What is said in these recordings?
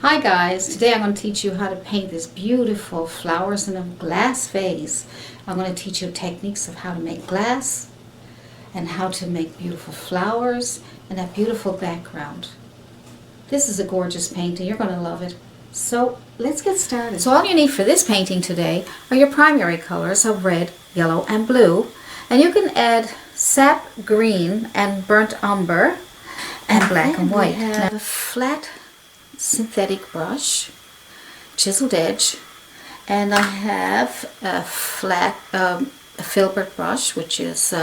Hi guys, today I'm going to teach you how to paint this beautiful flowers in a glass vase. I'm going to teach you techniques of how to make glass and how to make beautiful flowers and that beautiful background. This is a gorgeous painting. You're going to love it. So let's get started. So all you need for this painting today are your primary colors of red, yellow, and blue. And you can add sap green and burnt umber and black and white. We have a flat synthetic brush, chiseled edge, and I have a flat filbert brush, which is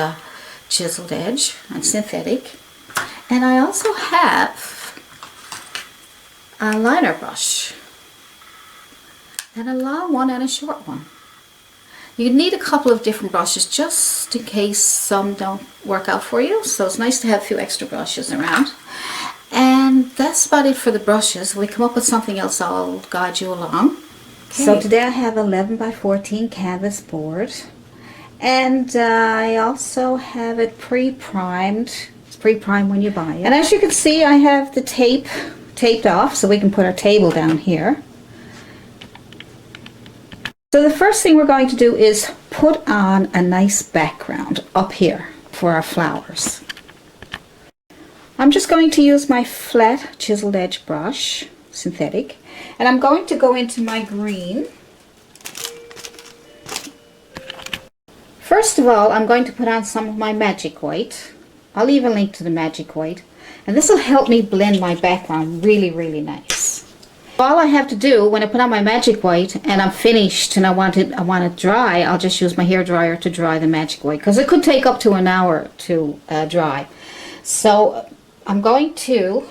chiseled edge and synthetic, and I also have a liner brush, and a long one and a short one. You need a couple of different brushes just in case some don't work out for you, so it's nice to have a few extra brushes around. And that's about it for the brushes. When we come up with something else, I'll guide you along. Okay. So today I have 11 by 14 canvas board, and I also have it pre-primed. It's pre-primed when you buy it. And as you can see, I have the tape taped off so we can put our table down here. So the first thing we're going to do is put on a nice background up here for our flowers. I'm just going to use my flat chiseled edge brush, synthetic, and I'm going to go into my green. First of all, I'm going to put on some of my magic white. I'll leave a link to the magic white, and this will help me blend my background really nice. All I have to do when I put on my magic white and I'm finished and I want it dry, I'll just use my hair dryer to dry the magic white, because it could take up to an hour to dry. So I'm going to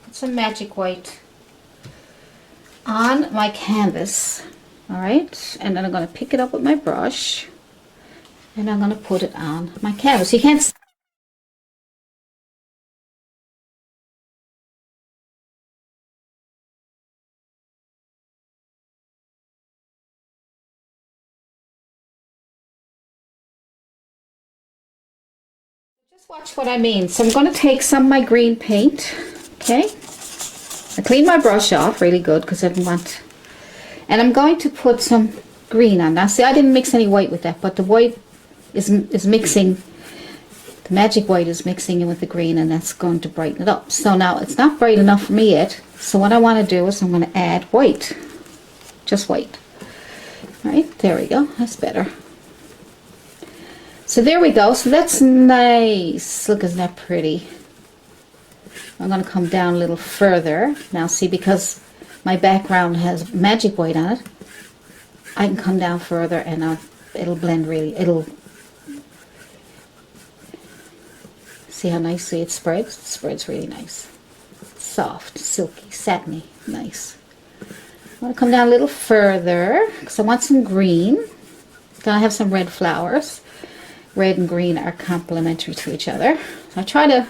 put some magic white on my canvas, alright, and then I'm going to pick it up with my brush and I'm going to put it on my canvas. You can't just watch what I mean. So I'm going to take some of my green paint, okay? I cleaned my brush off really good because I didn't want, and I'm going to put some green on. Now see, I didn't mix any white with that, but the white is mixing, the magic white is mixing in with the green, and that's going to brighten it up. So now it's not bright enough for me yet, so what I want to do is I'm going to add white, just white. All right, there we go, that's better. So there we go. So that's nice. Look, isn't that pretty? I'm going to come down a little further. Now see, because my background has magic white on it, I can come down further and it'll blend really. It'll see how nicely it spreads. It spreads really nice. Soft, silky, satiny, nice. I'm going to come down a little further because I want some green. Then I have some red flowers. Red and green are complementary to each other. So I try to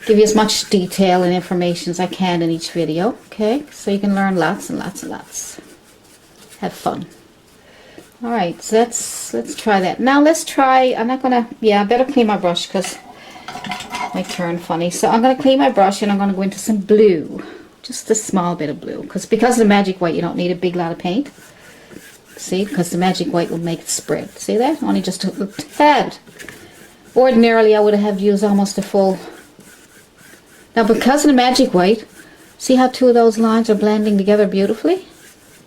give you as much detail and information as I can in each video, okay? So you can learn lots and lots and lots. Have fun. All right, so let's try that. Now let's try, I'm not gonna, I better clean my brush because it might turn funny. So I'm gonna clean my brush and I'm gonna go into some blue. Just a small bit of blue. Because of the magic white, you don't need a big lot of paint. See, because the magic white will make it spread. See that? Only just a tad. Ordinarily, I would have used almost a full. Now, because of the magic white, see how two of those lines are blending together beautifully?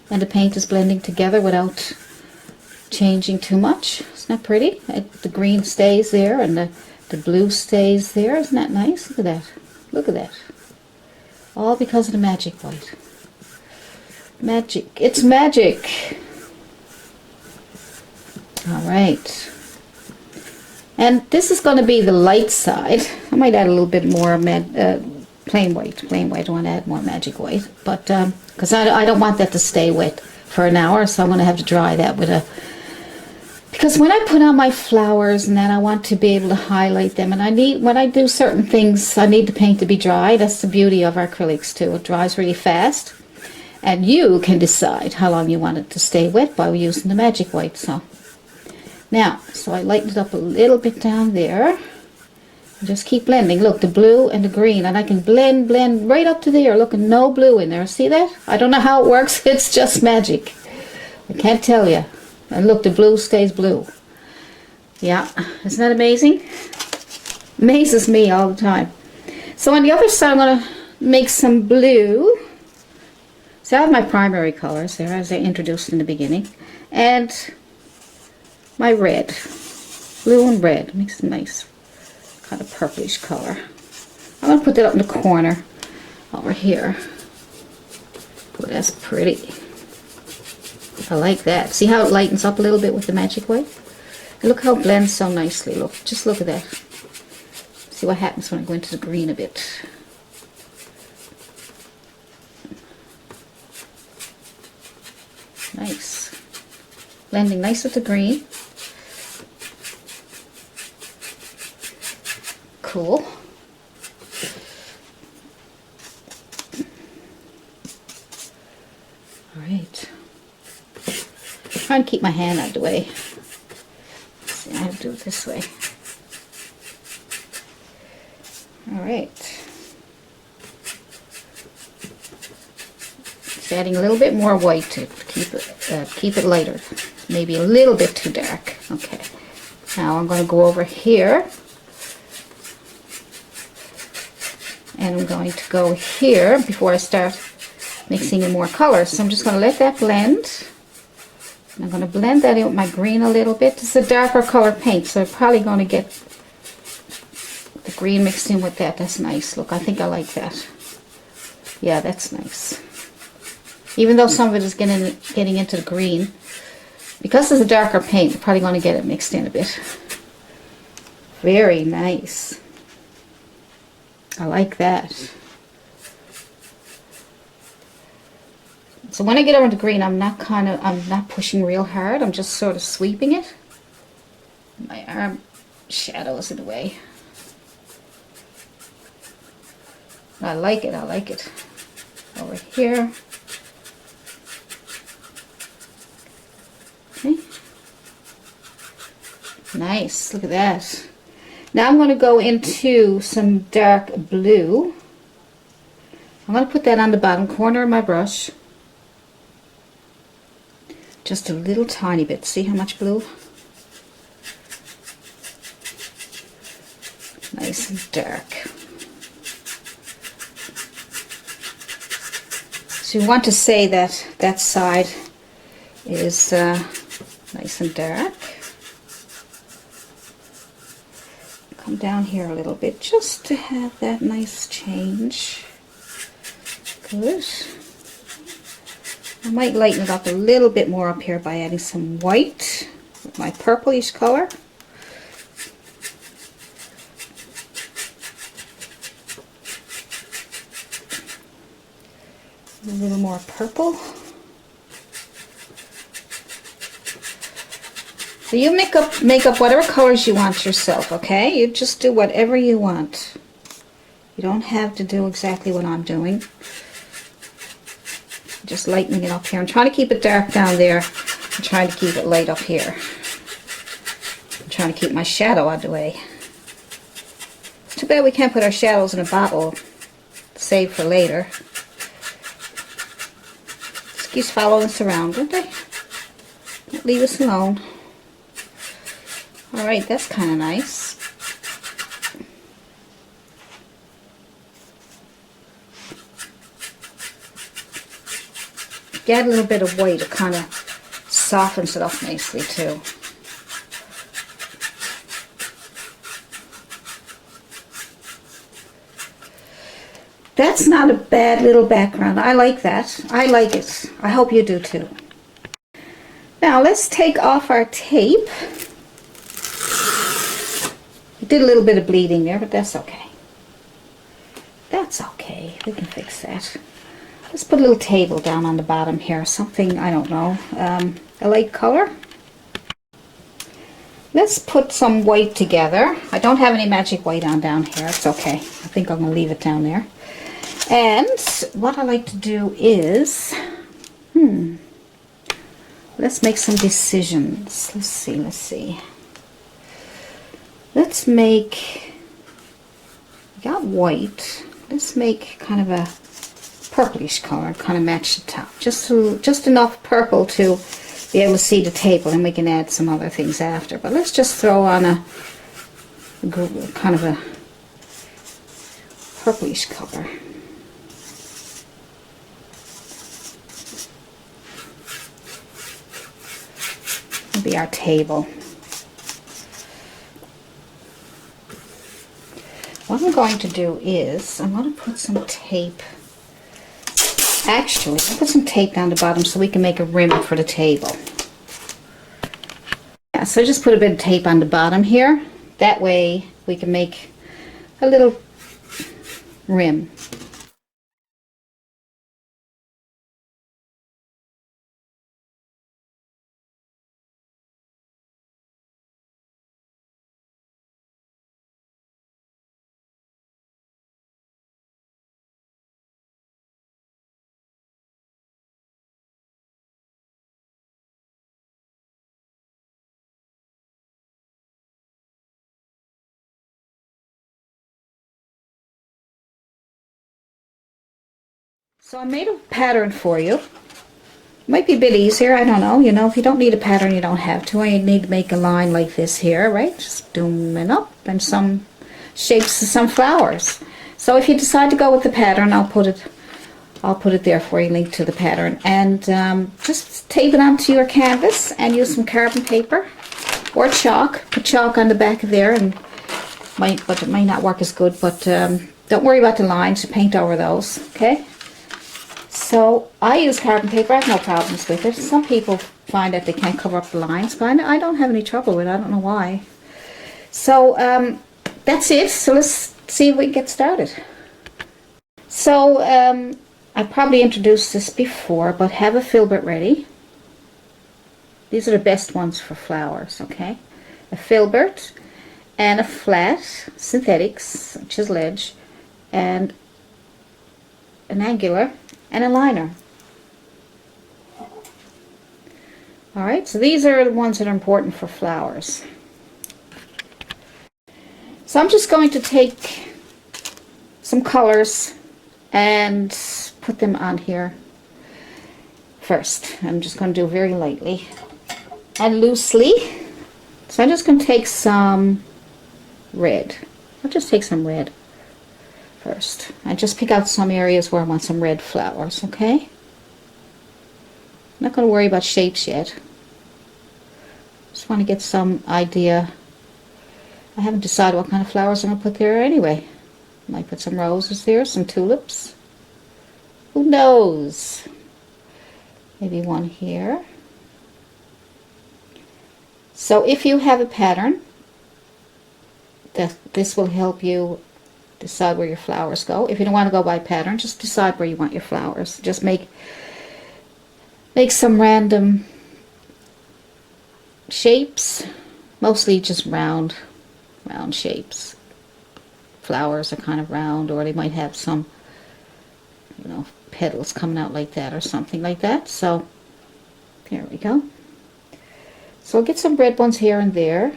And the paint is blending together without changing too much. Isn't that pretty? The green stays there and the blue stays there. Isn't that nice? Look at that. Look at that. All because of the magic white. Magic. It's magic. Alright, and this is going to be the light side. I might add a little bit more plain white. I want to add more magic white, but because I don't want that to stay wet for an hour, so I'm going to have to dry that with because when I put on my flowers and then I want to be able to highlight them, and when I do certain things, I need the paint to be dry. That's the beauty of acrylics too. It dries really fast, and you can decide how long you want it to stay wet by using the magic white. So I lightened it up a little bit down there, Just keep blending. Look, the blue and the green, and I can blend right up to there. Look, no blue in there. See that? I don't know how it works. It's just magic. I can't tell you. And look, the blue stays blue. Yeah, isn't that amazing? Amazes me all the time. So on the other side, I'm going to make some blue. So I have my primary colors there, as I introduced in the beginning. And my red. Blue and red. Makes a nice kind of purplish color. I'm going to put that up in the corner over here. Oh, that's pretty. I like that. See how it lightens up a little bit with the magic white? And look how it blends so nicely. Look, just look at that. See what happens when I go into the green a bit. Nice. Blending nice with the green. Cool. All right. Trying to keep my hand out of the way. See, I have to do it this way. All right. Just adding a little bit more white to keep it lighter. Maybe a little bit too dark. Okay. Now I'm going to go over here. And I'm going to go here before I start mixing in more colors. So I'm just going to let that blend. I'm going to blend that in with my green a little bit. This is a darker color paint, so I'm probably going to get the green mixed in with that. That's nice. Look, I think I like that. Yeah, that's nice. Even though some of it is getting into the green, because it's a darker paint, I'm probably going to get it mixed in a bit. Very nice. I like that. So when I get over to green, I'm not pushing real hard. I'm just sort of sweeping it. My arm shadow is in the way. I like it. I like it. Over here. Okay. Nice. Look at that. Now I'm going to go into some dark blue. I'm going to put that on the bottom corner of my brush. Just a little tiny bit. See how much blue? Nice and dark. So you want to say that that side is nice and dark. Come down here a little bit just to have that nice change. Good. I might lighten it up a little bit more up here by adding some white with my purplish color. A little more purple. So you make up whatever colors you want yourself, okay? You just do whatever you want. You don't have to do exactly what I'm doing. Just lightening it up here. I'm trying to keep it dark down there. I'm trying to keep it light up here. I'm trying to keep my shadow out of the way. It's too bad we can't put our shadows in a bottle. Save for later. Just keeps following us around, don't they? Don't leave us alone. Alright, that's kind of nice. Get a little bit of white, it kind of softens it up nicely too. That's not a bad little background. I like that. I like it. I hope you do too. Now let's take off our tape. We did a little bit of bleeding there, but that's okay. That's okay. We can fix that. Let's put a little table down on the bottom here. Something, I don't know, a light color. Let's put some white together. I don't have any magic white on down here. It's okay. I think I'm going to leave it down there. And what I like to do is, let's make some decisions. Let's see. Let's make got white. Let's make kind of a purplish color, kind of match the top. Just enough purple to be able to see the table, and we can add some other things after. But let's just throw on a kind of a purplish color. That'll be our table. What I'm going to do is I'm going to put some tape. Actually, I'll put some tape down the bottom so we can make a rim for the table. Yeah, so just put a bit of tape on the bottom here. That way we can make a little rim. So I made a pattern for you. Might be a bit easier, I don't know. You know, if you don't need a pattern, you don't have to. I need to make a line like this here, right? Just zooming up and some shapes of some flowers. So if you decide to go with the pattern, I'll put it there for you, link to the pattern. And just tape it onto your canvas and use some carbon paper or chalk. Put chalk on the back of there, and but it might not work as good, but don't worry about the lines. You paint over those, okay? So I use carbon paper. I have no problems with it. Some people find that they can't cover up the lines, but I don't have any trouble with it. I don't know why. So that's it. So let's see if we can get started. So I probably introduced this before, but have a filbert ready. These are the best ones for flowers, okay? A filbert and a flat synthetics, chisel edge, and an angular, and a liner. Alright, so these are the ones that are important for flowers. So I'm just going to take some colors and put them on here first. I'm just going to do very lightly and loosely. So I'm just going to take some red. I'll just take some red first. I just pick out some areas where I want some red flowers, okay? I'm not going to worry about shapes yet. Just want to get some idea. I haven't decided what kind of flowers I'm going to put there anyway. Might put some roses there, some tulips. Who knows? Maybe one here. So if you have a pattern, this will help you decide where your flowers go. If you don't want to go by pattern, just decide where you want your flowers. Just make some random shapes, mostly just round shapes. Flowers are kind of round, or they might have some, you know, petals coming out like that or something like that. So there we go. So I'll get some red ones here and there.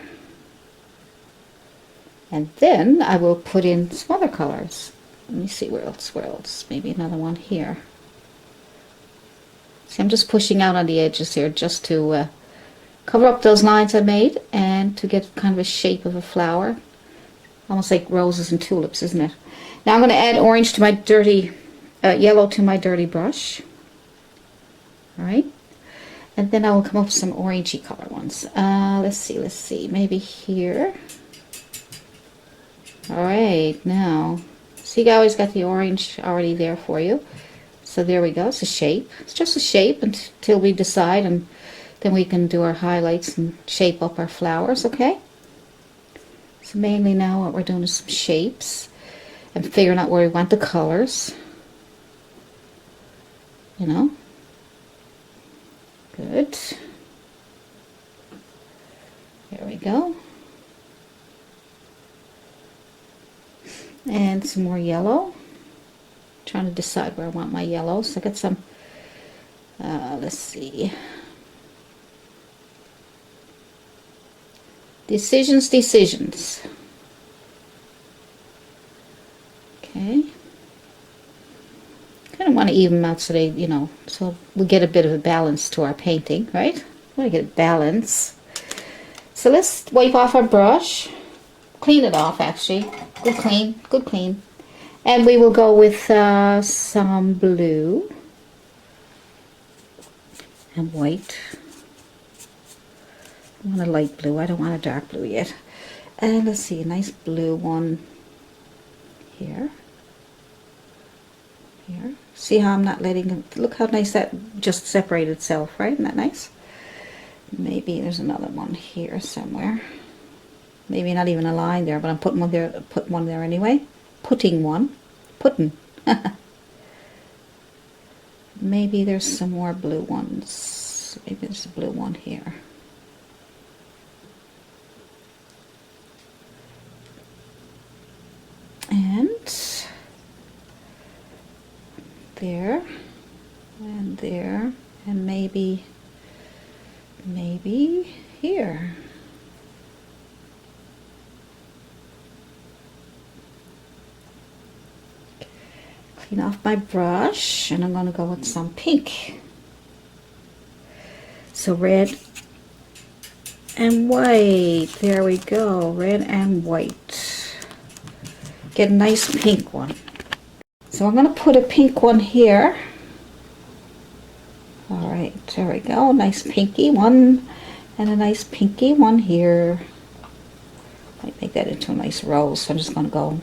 And then I will put in some other colors. Let me see where else. Maybe another one here. See, I'm just pushing out on the edges here just to cover up those lines I made and to get kind of a shape of a flower. Almost like roses and tulips, isn't it? Now I'm going to add orange to my dirty, yellow to my dirty brush. Alright. And then I will come up with some orangey color ones. Let's see. Maybe here. Alright, now, see, you always got the orange already there for you. So there we go, it's a shape. It's just a shape until we decide, and then we can do our highlights and shape up our flowers, okay? So mainly now what we're doing is some shapes and figuring out where we want the colors. You know? Good. There we go. And some more yellow. Trying to decide where I want my yellow. So I got some, let's see. Decisions. Okay. Kind of want to even them out so they, so we get a bit of a balance to our painting, right? We want to get a balance. So let's wipe off our brush. Clean it off, actually. Good clean, good clean. And we will go with some blue and white. I want a light blue. I don't want a dark blue yet. And let's see, a nice blue one here. Here. See how I'm not letting it, look how nice that just separated itself, right? Isn't that nice? Maybe there's another one here somewhere. Maybe not even a line there, but I'm putting one there, put one there anyway. Putting one. Putting. Maybe there's some more blue ones. Maybe there's a blue one here. And there, and there, and maybe here. Clean off my brush, and I'm going to go with some pink. So red and white. There we go. Red and white. Get a nice pink one. So I'm going to put a pink one here. All right, there we go. Nice pinky one, and a nice pinky one here. Might make that into a nice rose. So I'm just going to go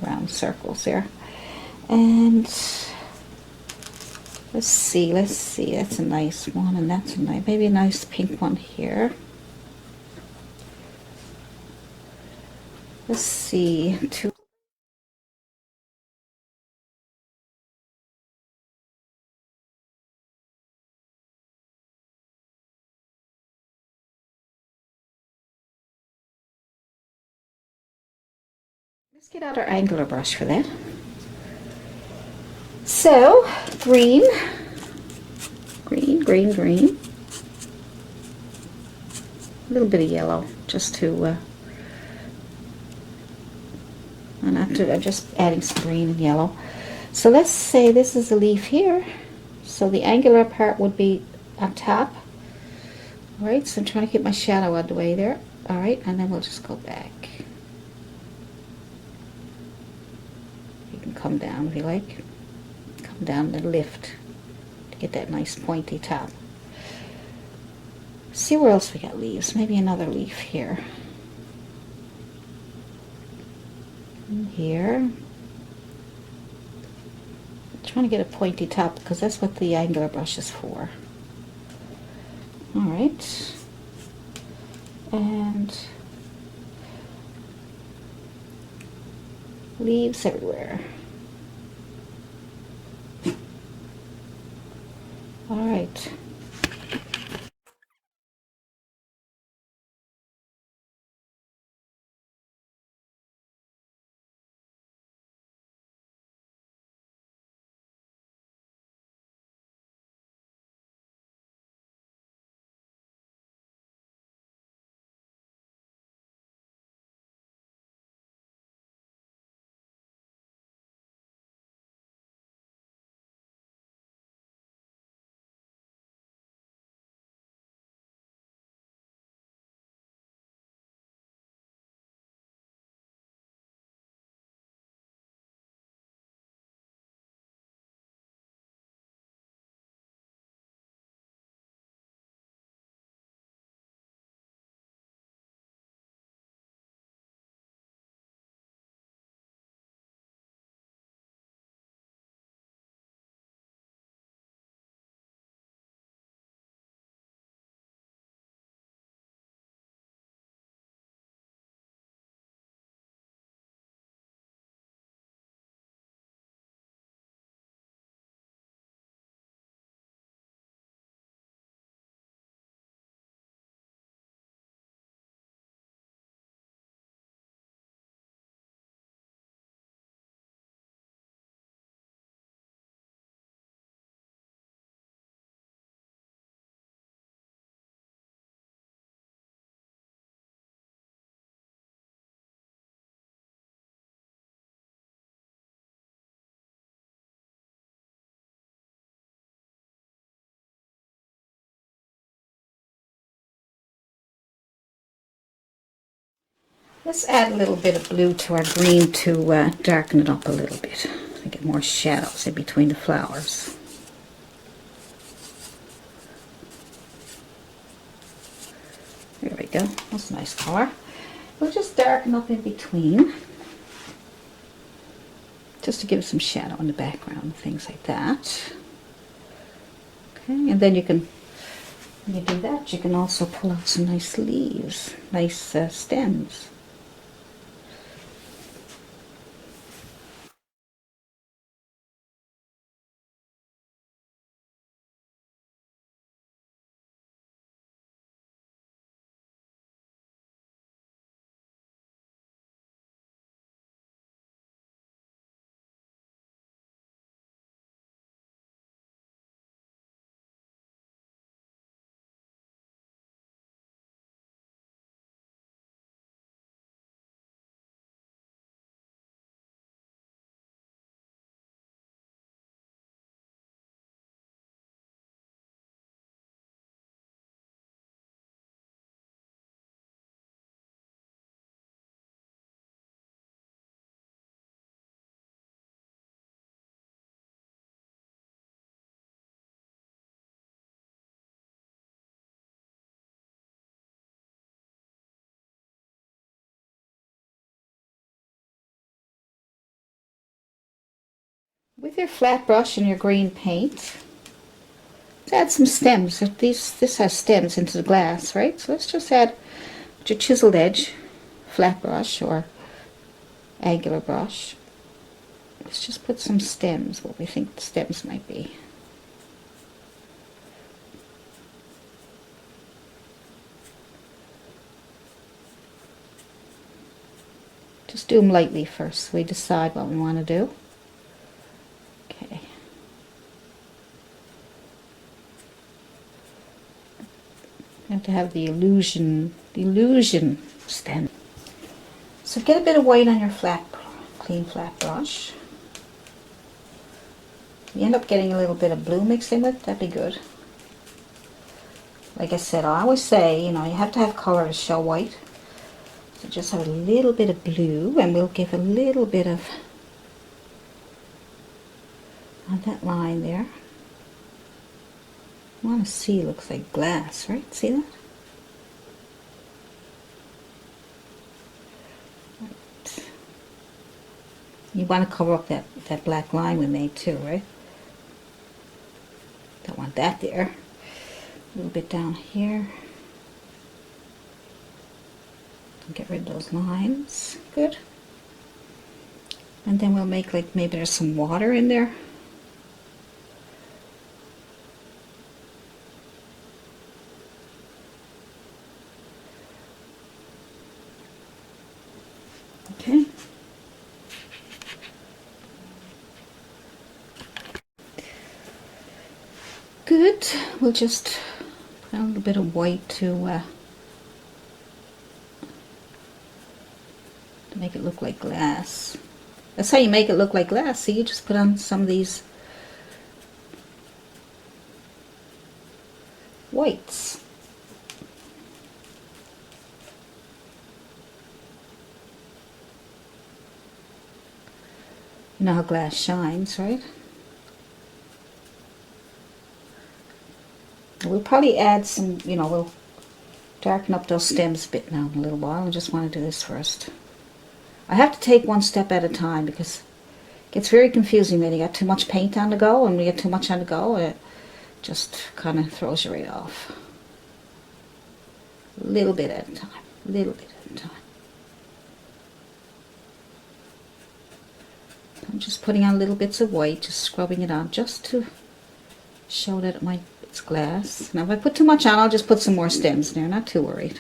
around circles there. And let's see. That's a nice one, and that's a nice, maybe a nice pink one here. Let's see. Let's get out our angular brush for that. So, green. A little bit of yellow, just to, I'm just adding some green and yellow. So let's say this is a leaf here. So the angular part would be on top. All right, so I'm trying to keep my shadow out of the way there. All right, and then we'll just go back. You can come down if you like. Come down and lift to get that nice pointy top. See where else we got leaves. Maybe another leaf here. And here. I'm trying to get a pointy top because that's what the angular brush is for. All right. And leaves everywhere. All right. Let's add a little bit of blue to our green to darken it up a little bit, to get more shadows in between the flowers. There we go. That's a nice color. We'll just darken up in between, just to give it some shadow in the background and things like that. Okay, and then you can, when you do that, you can also pull out some nice leaves, nice stems. With your flat brush and your green paint, add some stems. This has stems into the glass, right? So let's just add with your chiseled edge, flat brush or angular brush. Let's just put some stems, what we think the stems might be. Just do them lightly first so we decide what we want to do. Okay. You have to have the illusion stem. So get a bit of white on your clean flat brush. You end up getting a little bit of blue mixed in with, that'd be good. Like I said, I always say, you know, you have to have color to show white. So just have a little bit of blue, and we'll give a little bit of on that line there. I want to see, it looks like glass, right? See that? Right. You want to cover up that black line we made too, right? Don't want that there. A little bit down here. Get rid of those lines. Good. And then we'll make like maybe there's some water in there. Okay. Good. We'll just put a little bit of white to make it look like glass. That's how you make it look like glass. So you just put on some of these whites. You know how glass shines, right? We'll probably add some, you know, we'll darken up those stems a bit now in a little while. I just want to do this first. I have to take one step at a time because it gets very confusing when you got too much paint on the go, and when you get too much on the go, it just kind of throws you right off. A little bit at a time, a little bit at a time. I'm just putting on little bits of white, just scrubbing it on just to show that it's glass. Now if I put too much on, I'll just put some more stems there, not too worried.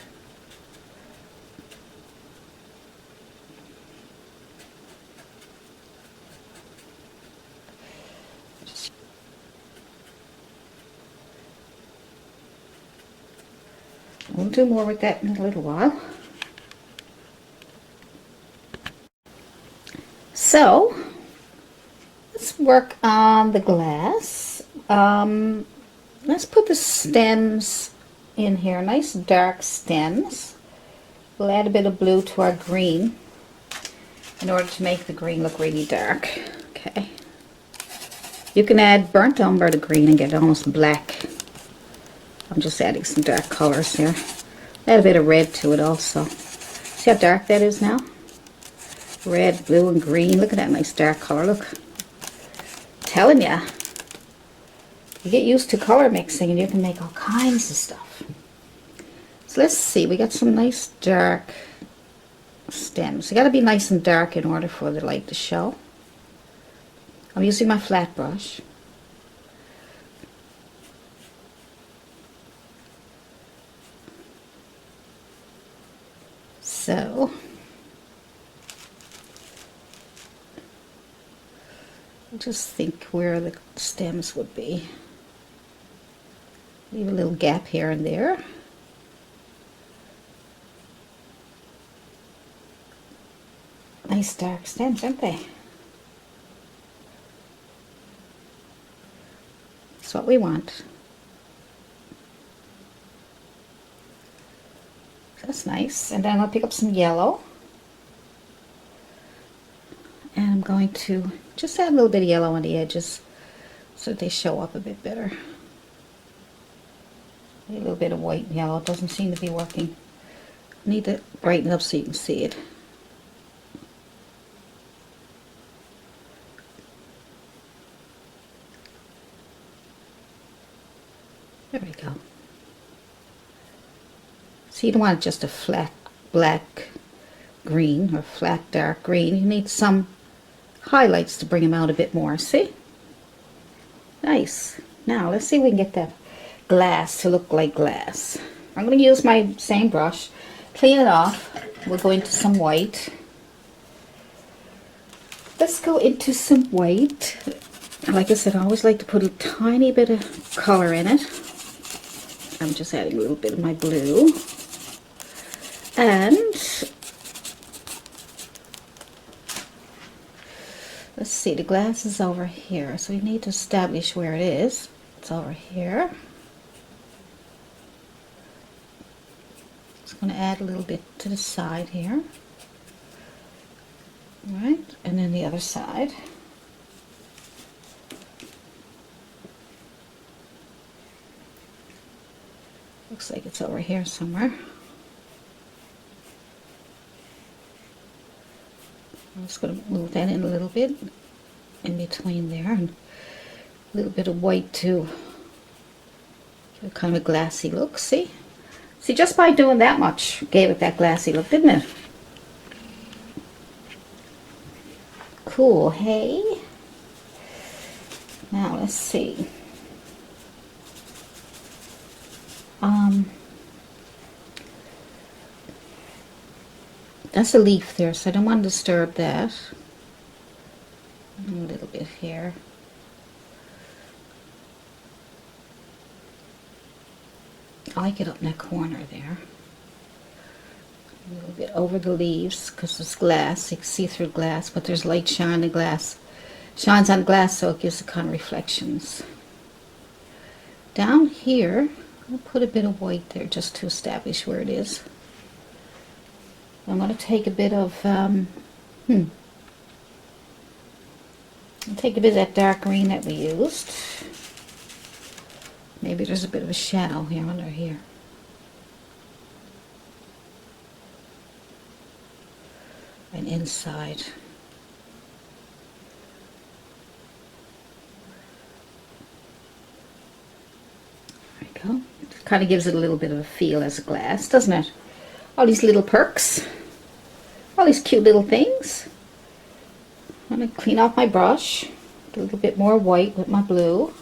We'll do more with that in a little while. So, let's work on the glass. Let's put the stems in here, nice dark stems. We'll add a bit of blue to our green in order to make the green look really dark. Okay. You can add burnt umber to green and get almost black. I'm just adding some dark colors here. Add a bit of red to it also. See how dark that is now? Red, blue, and green. Look at that nice dark color. Look. Telling ya. You get used to color mixing and you can make all kinds of stuff. So let's see. We got some nice dark stems. They got to be nice and dark in order for the light to show. I'm using my flat brush. So just think where the stems would be. Leave a little gap here and there. Nice dark stems, aren't they? That's what we want. That's nice. And then I'll pick up some yellow. And I'm going to just add a little bit of yellow on the edges so that they show up a bit better. A little bit of white and yellow. It doesn't seem to be working. I need to brighten it up so you can see it. There we go. So you don't want just a flat black green or flat dark green. You need some highlights to bring them out a bit more. See? Nice. Now let's see if we can get that glass to look like glass. I'm going to use my same brush, clean it off. We'll go into some white. Let's go into some white. Like I said, I always like to put a tiny bit of color in it. I'm just adding a little bit of my blue. And let's see, the glass is over here, so we need to establish where it is. It's over here. Just going to add a little bit to the side here. All right, and then the other side. Looks like it's over here somewhere. I'm just going to move that in a little bit in between there, and a little bit of white to give it kind of a glassy look. See? See, just by doing that much gave it that glassy look, didn't it? Cool, hey? Now let's see. That's a leaf there, so I don't want to disturb that. A little bit here. I like it up in that corner there. A little bit over the leaves because it's glass. You can see through glass, but there's light shine on the glass. Shines on glass, so it gives the kind of reflections. Down here, I'll put a bit of white there just to establish where it is. I'm going to take a bit of, I'll take a bit of that dark green that we used. Maybe there's a bit of a shadow here under here. And inside. There we go. It kind of gives it a little bit of a feel as a glass, doesn't it? All these little perks, all these cute little things. I'm going to clean off my brush, a little bit more white with my blue.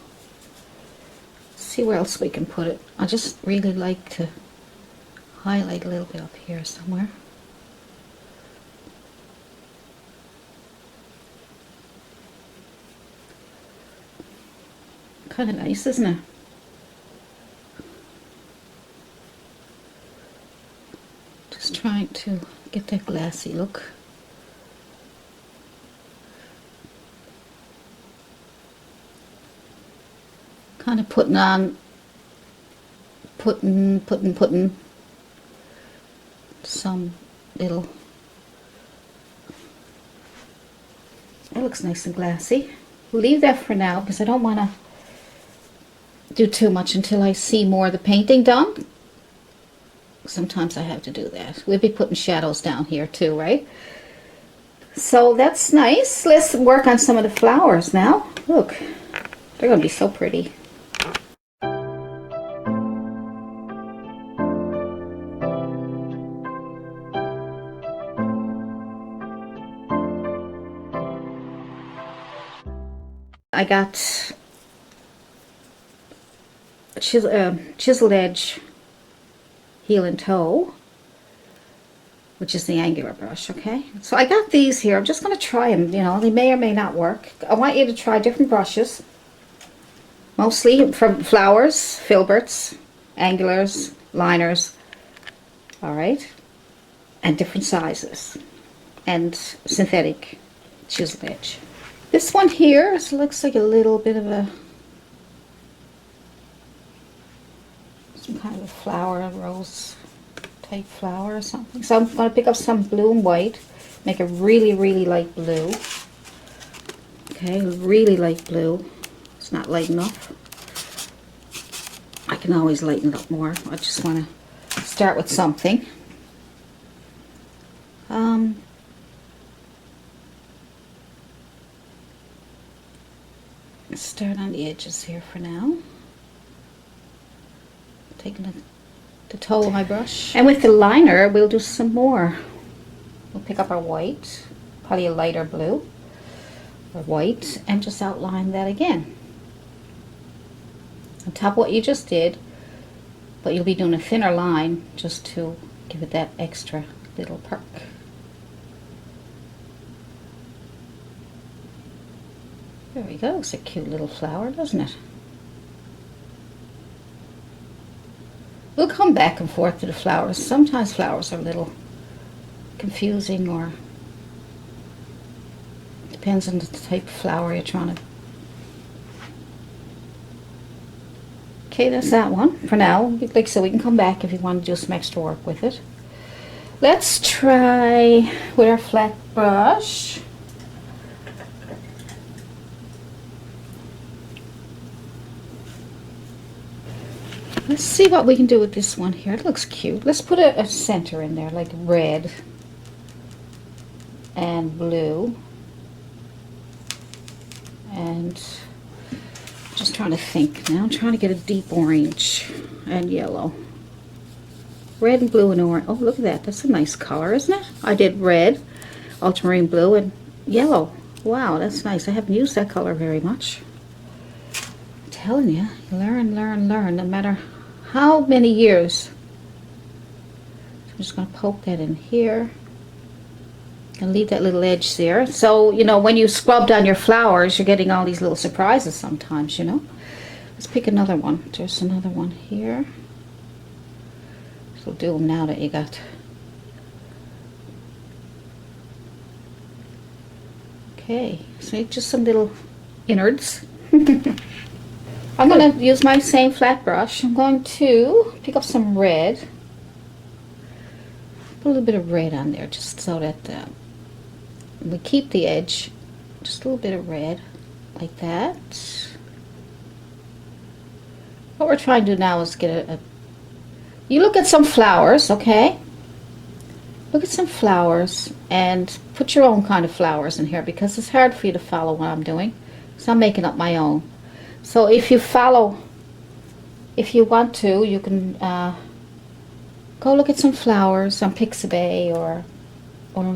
See where else we can put it. I just really like to highlight a little bit up here somewhere. Kind of nice, isn't it? Just trying to get that glassy look. Kind of putting some little, that looks nice and glassy. We'll leave that for now because I don't want to do too much until I see more of the painting done. Sometimes I have to do that. We'll be putting shadows down here too, right? So that's nice. Let's work on some of the flowers now. Look, they're going to be so pretty. I got chiseled edge heel and toe, which is the angular brush. Okay, so I got these here. I'm just going to try them. You know, they may or may not work. I want you to try different brushes, mostly from flowers, filberts, angulars, liners. All right, and different sizes, and synthetic chiseled edge. This one here looks like a little bit of some kind of a flower, a rose type flower or something. So I'm going to pick up some blue and white, make a really, really light blue. Okay, really light blue. It's not light enough. I can always lighten it up more. I just want to start with something. Start on the edges here for now. Taking the toe of my brush. And with the liner, we'll do some more. We'll pick up our white, probably a lighter blue, or white, and just outline that again. On top of what you just did, but you'll be doing a thinner line just to give it that extra little perk. There we go. It's a cute little flower, doesn't it? We'll come back and forth to the flowers. Sometimes flowers are a little confusing, or depends on the type of flower you're trying to. Okay, that's that one for now. Like so, we can come back if you want to do some extra work with it. Let's try with our flat brush. Let's see what we can do with this one here. It looks cute. Let's put a center in there, like red and blue. And just trying to think now. I'm trying to get a deep orange and yellow. Red and blue and orange. Oh, look at that. That's a nice color, isn't it? I did red, ultramarine blue, and yellow. Wow, that's nice. I haven't used that color very much. I'm telling you, learn, no matter how many years. So I'm just going to poke that in here and leave that little edge there. So, you know, when you scrubbed on your flowers, you're getting all these little surprises sometimes, you know. Let's pick another one. There's another one here. So do them now that you got. Okay, so just some little innards. I'm going to use my same flat brush. I'm going to pick up some red. Put a little bit of red on there just so that we keep the edge. Just a little bit of red like that. What we're trying to do now is get you look at some flowers, okay? Look at some flowers and put your own kind of flowers in here because it's hard for you to follow what I'm doing. So I'm making up my own. So if you follow, if you want to, you can go look at some flowers, some Pixabay or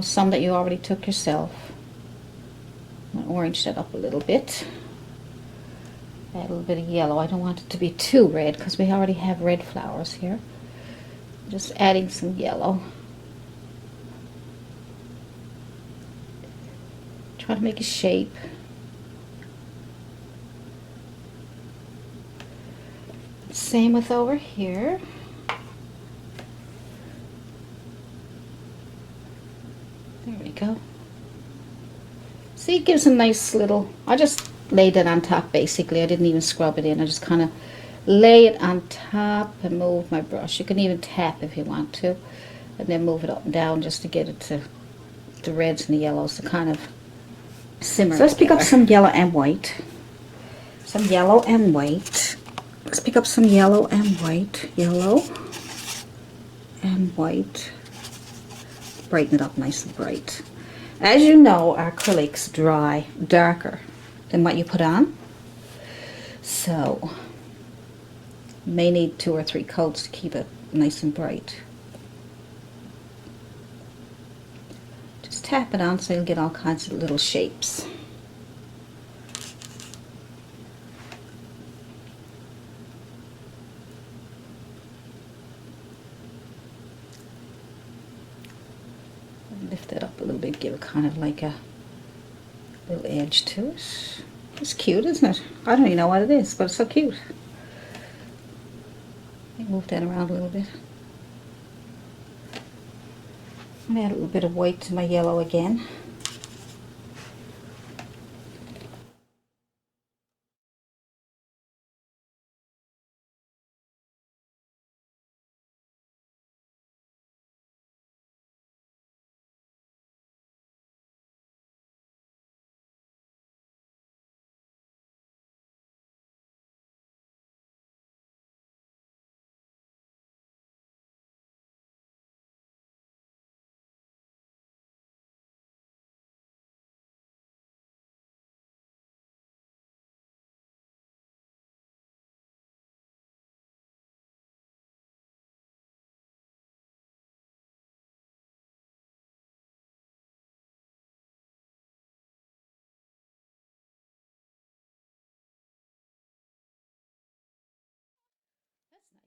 some that you already took yourself. I'm going to orange that up a little bit. Add a little bit of yellow. I don't want it to be too red because we already have red flowers here. Just adding some yellow. Try to make a shape. Same with over here. There we go. See, it gives a nice little, I just laid it on top basically. I didn't even scrub it in. I just kind of lay it on top and move my brush. You can even tap if you want to. and then move it up and down just to get it to the reds and the yellows to kind of simmer. So let's pick up some yellow and white. Some yellow and white. Let's pick up some yellow and white. Yellow and white. Brighten it up nice and bright. As you know, acrylics dry darker than what you put on. So you may need 2 or 3 coats to keep it nice and bright. Just tap it on so you'll get all kinds of little shapes. Lift it up a little bit, give it kind of like a little edge to it. It's cute, isn't it? I don't even know what it is, but it's so cute. Let me move that around a little bit. I'm going to add a little bit of white to my yellow again.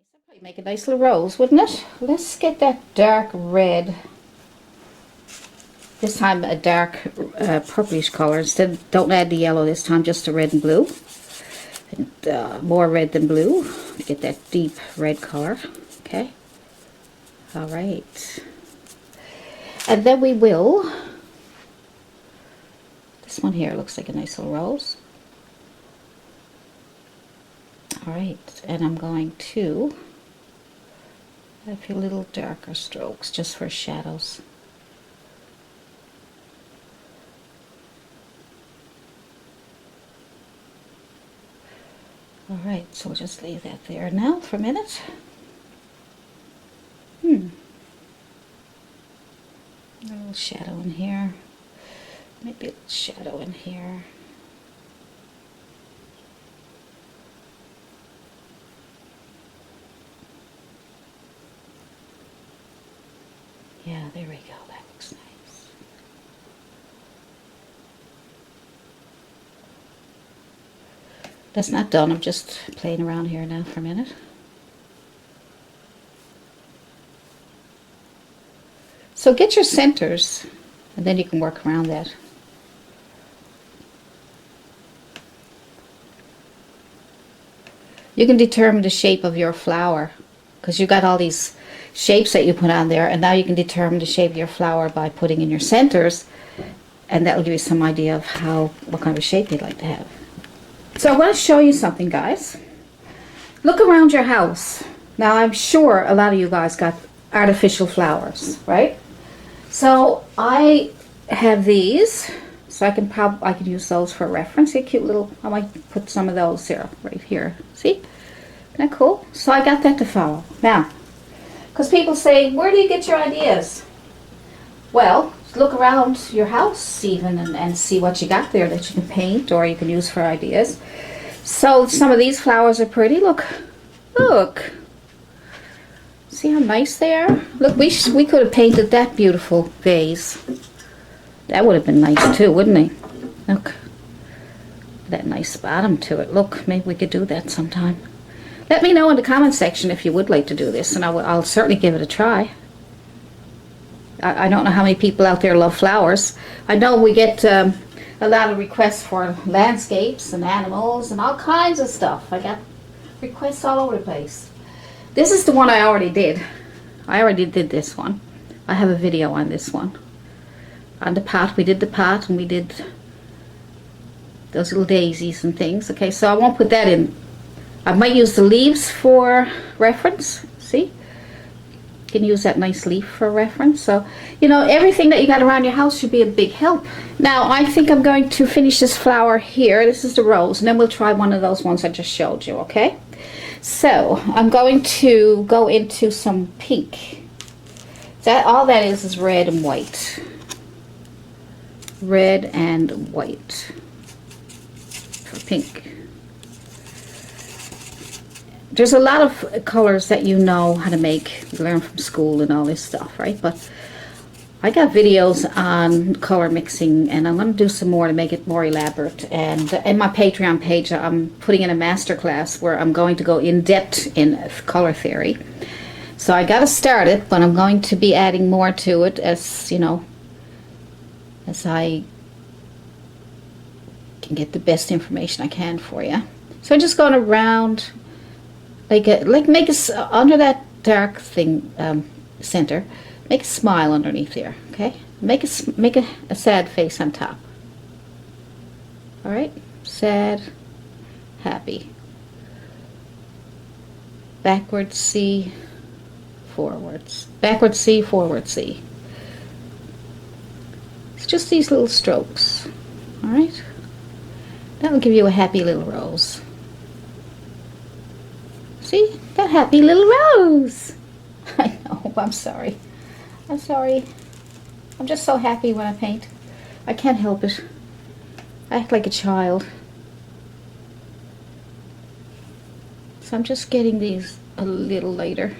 That'd probably make a nice little rose, wouldn't it? Let's get that dark red. This time a dark purplish color. Instead, don't add the yellow this time, just the red and blue. And more red than blue to get that deep red color. Okay. All right. And then we will. This one here looks like a nice little rose. All right, and I'm going to add a few little darker strokes just for shadows. All right, so we'll just leave that there now for a minute. A little shadow in here. Maybe a little shadow in here. Yeah, there we go. That looks nice. That's not done. I'm just playing around here now for a minute. So get your centers, and then you can work around that. You can determine the shape of your flower, because you've got all these shapes that you put on there, and now you can determine the shape of your flower by putting in your centers, and that will give you some idea of what kind of shape you'd like to have. So I want to show you something, guys. Look around your house. Now I'm sure a lot of you guys got artificial flowers, right? So I have these, so I can use those for reference. They're cute little. I might put some of those here, right here. See? Isn't that cool? So I got that to follow. Now, because people say, where do you get your ideas? Well, look around your house even and see what you got there that you can paint or you can use for ideas. So some of these flowers are pretty. Look. Look. See how nice they are? Look, we could have painted that beautiful vase. That would have been nice too, wouldn't it? Look. That nice bottom to it. Look, maybe we could do that sometime. Let me know in the comment section if you would like to do this, and I'll certainly give it a try. I don't know how many people out there love flowers. I know we get a lot of requests for landscapes and animals and all kinds of stuff. I got requests all over the place. This is the one I already did. I already did this one. I have a video on this one. On the pot, we did the pot and we did those little daisies and things. Okay, so I won't put that in. I might use the leaves for reference. See? can use that nice leaf for reference. So, you know, everything that you got around your house should be a big help. Now, I think I'm going to finish this flower here. This is the rose, and then we'll try one of those ones I just showed you, okay? So, I'm going to go into some pink. All that is red and white. Red and white for pink. There's a lot of colors that you know how to make, you learn from school and all this stuff, right? But I got videos on color mixing, and I'm going to do some more to make it more elaborate. And in my Patreon page, I'm putting in a masterclass where I'm going to go in depth in color theory. So I got to start it, but I'm going to be adding more to it as, you know, as I can get the best information I can for you. So I'm just going around. Like make a, under that dark thing, center, make a smile underneath there, okay? Make a sad face on top. All right, sad, happy. Backwards C, forwards. Backwards C, forward C. It's just these little strokes, all right? That'll give you a happy little rose. See, that happy little rose. I know, I'm sorry. I'm sorry. I'm just so happy when I paint. I can't help it. I act like a child. So I'm just getting these a little later.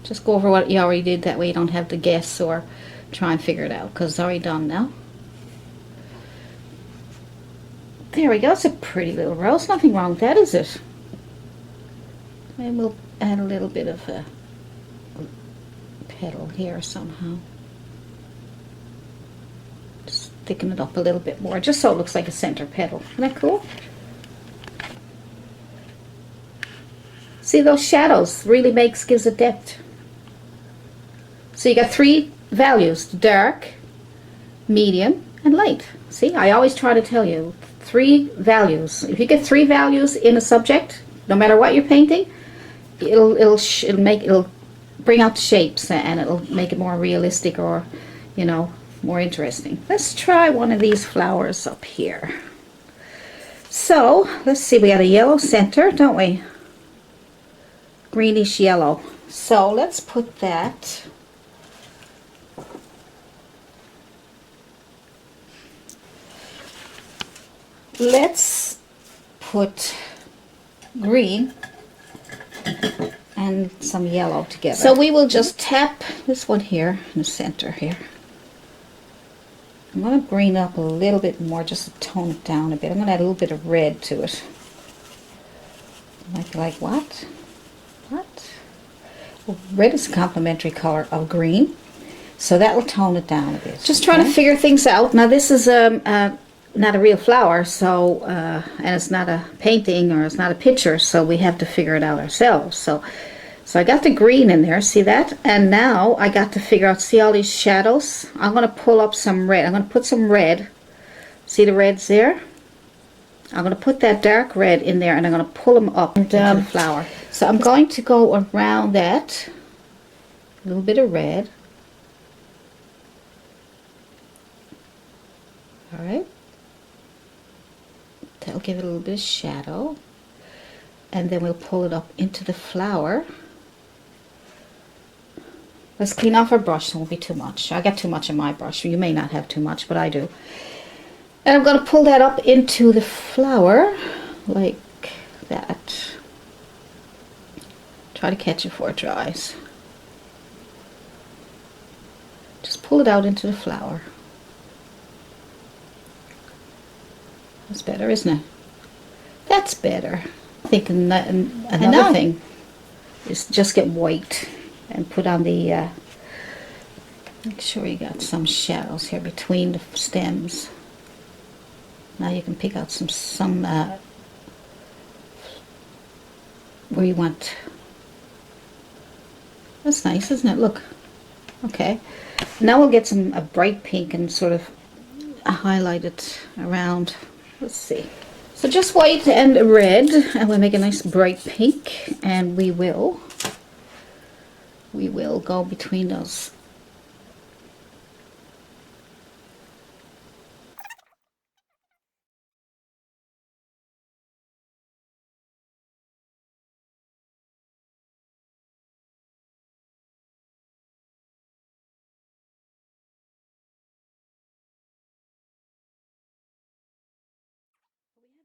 Just go over what you already did, that way you don't have to guess or try and figure it out, because it's already done now. There we go. It's a pretty little rose. Nothing wrong with that, is it? And we'll add a little bit of a petal here somehow. Just thicken it up a little bit more, just so it looks like a center petal. Isn't that cool? See, those shadows really gives a depth. So you got 3 values: dark, medium, and light. See, I always try to tell you 3 values. If you get 3 values in a subject, no matter what you're painting, it'll bring out the shapes, and it'll make it more realistic, or, you know, more interesting. Let's try one of these flowers up here. So let's see, we got a yellow center, don't we? Greenish yellow. So let's put that. Let's put green and some yellow together. So we will just tap this one here in the center here. I'm going to green up a little bit more, just to tone it down a bit. I'm going to add a little bit of red to it. Like what? What? Well, red is a complementary color of green, so that will tone it down a bit. Just trying to figure things out. Now this is not a real flower, so and it's not a painting, or it's not a picture, so we have to figure it out ourselves. So I got the green in there, see that? And now I got to figure out, see all these shadows? I'm going to pull up some red. I'm going to put some red. See the reds there? I'm going to put that dark red in there, and I'm going to pull them up into the flower. So I'm going to go around that, a little bit of red. All right. That'll give it a little bit of shadow, and then we'll pull it up into the flower. Let's clean off our brush, so it won't be too much. I got too much in my brush. You may not have too much, but I do. And I'm going to pull that up into the flower like that. Try to catch it before it dries. Just pull it out into the flower. That's better, isn't it? That's better. I think another thing is just get white and put on the, make sure you got some shadows here between the stems. Now you can pick out some where you want. That's nice, isn't it? Look. Okay. Now we'll get a bright pink and sort of highlight it around. Let's see. So just white and red, and we'll make a nice bright pink, and we will we will go between those.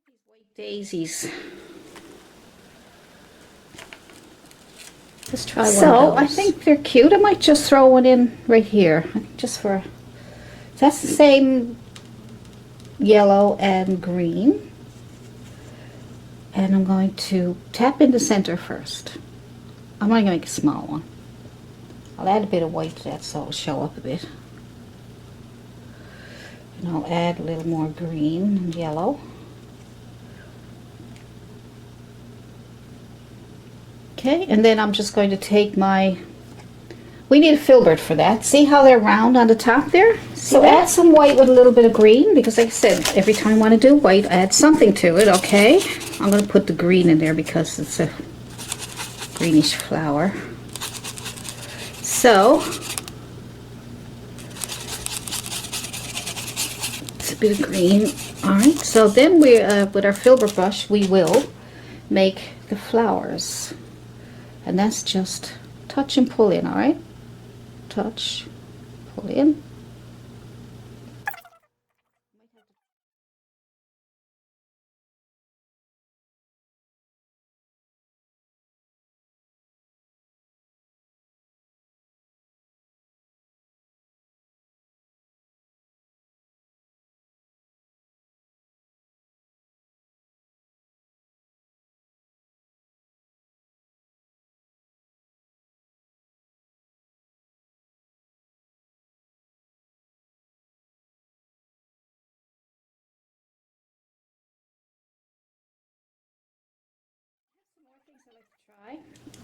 These white daisies. Let's try one of those. So I think they're cute. I might just throw one in right here, just for. That's the same yellow and green. And I'm going to tap in the center first. I'm only going to make a small one. I'll add a bit of white to that so it'll show up a bit. And I'll add a little more green and yellow. Okay, and then I'm just going to take my, we need a filbert for that. See how they're round on the top there? So add some white with a little bit of green, because like I said, every time I want to do white, add something to it, okay? I'm going to put the green in there because it's a greenish flower. So, it's a bit of green. Alright, so then we, with our filbert brush, we will make the flowers. And that's just touch and pull in, alright? Touch, pull in.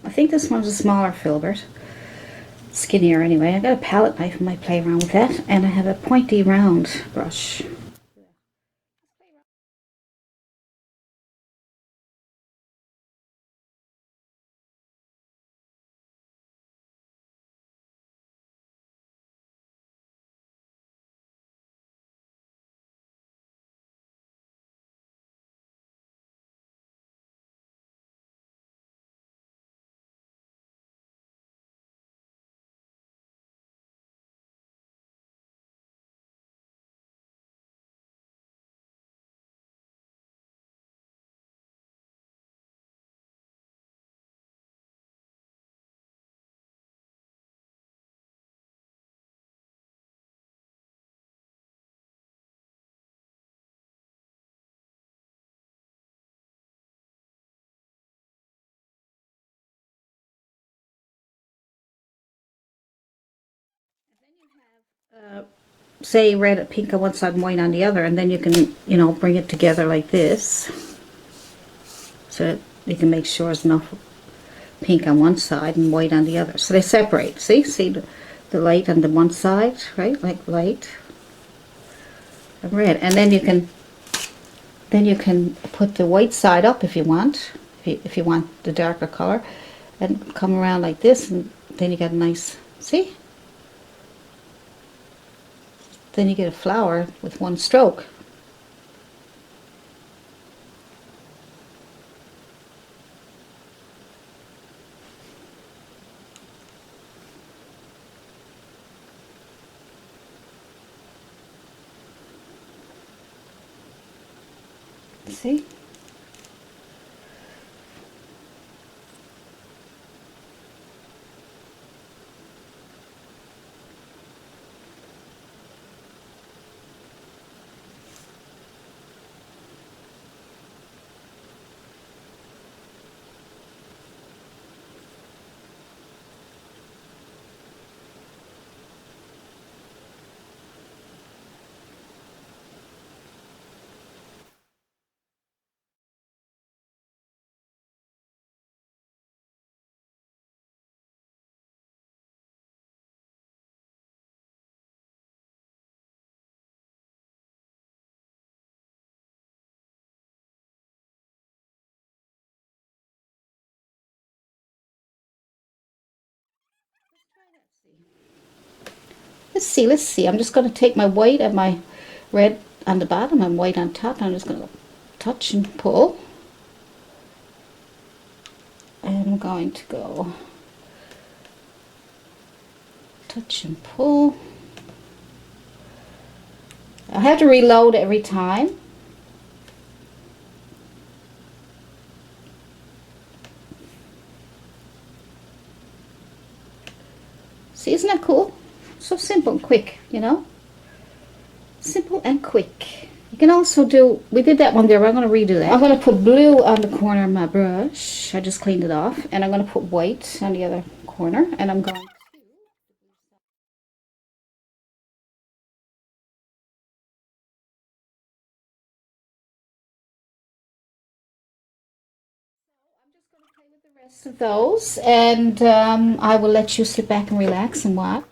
I think this one's a smaller filbert, skinnier anyway. I got a palette knife, I might play around with that, and I have a pointy round brush. Say red, pink on one side and white on the other, and then you can, you know, bring it together like this, so that you can make sure there's enough pink on one side and white on the other, so they separate. See the light on the one side, right? Like light and red, and then you can put the white side up if you want, if you want the darker color, and come around like this, and then you get a nice, see? Then you get a flower with one stroke. See? let's see. I'm just going to take my white and my red on the bottom and white on top. And I'm just going to touch and pull. And I'm going to go touch and pull. I have to reload every time. See, isn't that cool? So simple and quick, you know? Simple and quick. You can also do, we did that one there, but I'm going to redo that. I'm going to put blue on the corner of my brush. I just cleaned it off. And I'm going to put white on the other corner. And I'm going to... I'm just going to play with the rest of those. And I will let you sit back and relax and watch.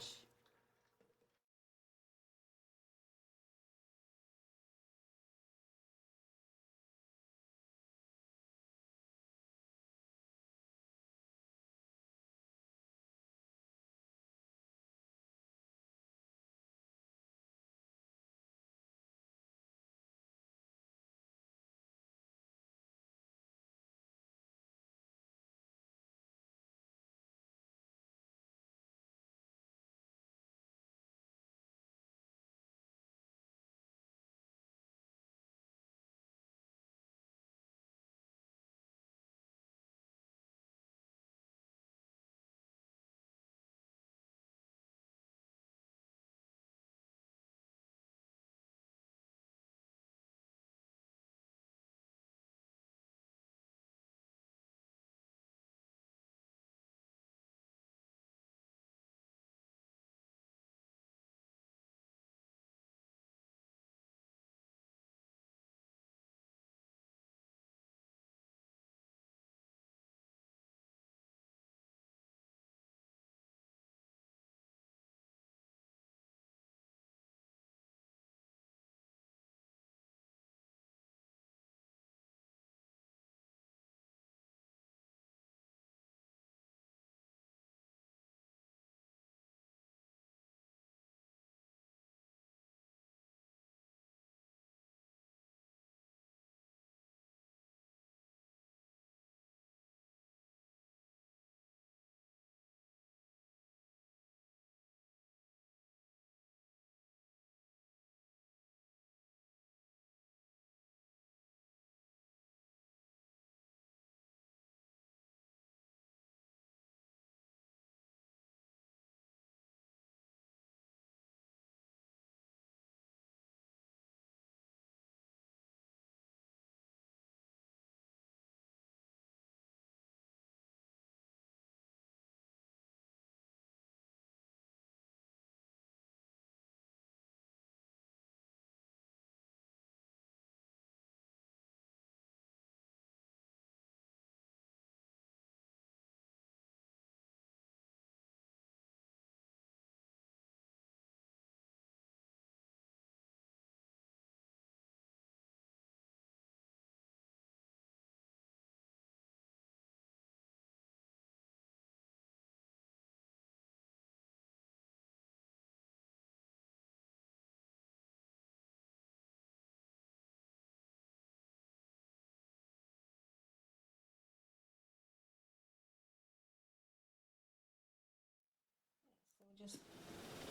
Just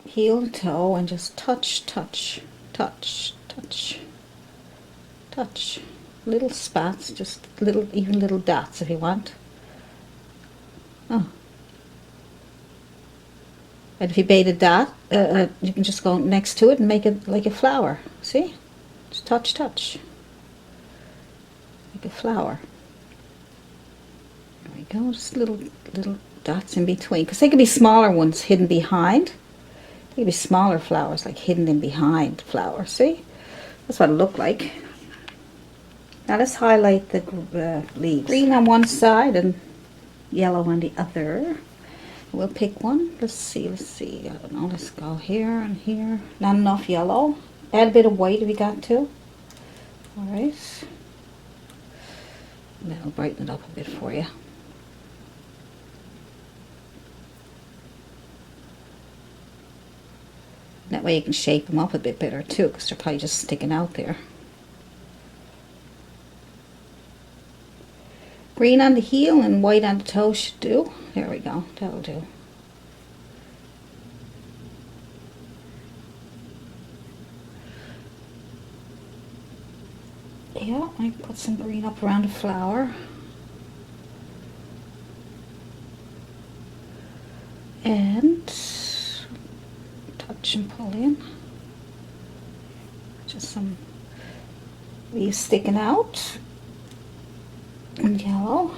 heel to toe and just touch, touch, touch, touch, touch. Little spots, just little, even little dots if you want. Oh. And if you made a dot, you can just go next to it and make it like a flower. See? Just touch, touch. Like a flower. There we go. Just little dots in between. Because they could be smaller ones hidden behind. They could be smaller flowers, like hidden in behind flowers. See? That's what it looked like. Now let's highlight the leaves. Green on one side and yellow on the other. We'll pick one. Let's see. I don't know. Let's go here and here. Not enough yellow. Add a bit of white if you got to. Alright. That'll brighten it up a bit for you. That way you can shape them up a bit better too, because they're probably just sticking out there. Green on the heel and white on the toe should do. There we go, that'll do. Yeah, I put some green up around the flower. And touch and pull in. Just some leaves sticking out. And yellow.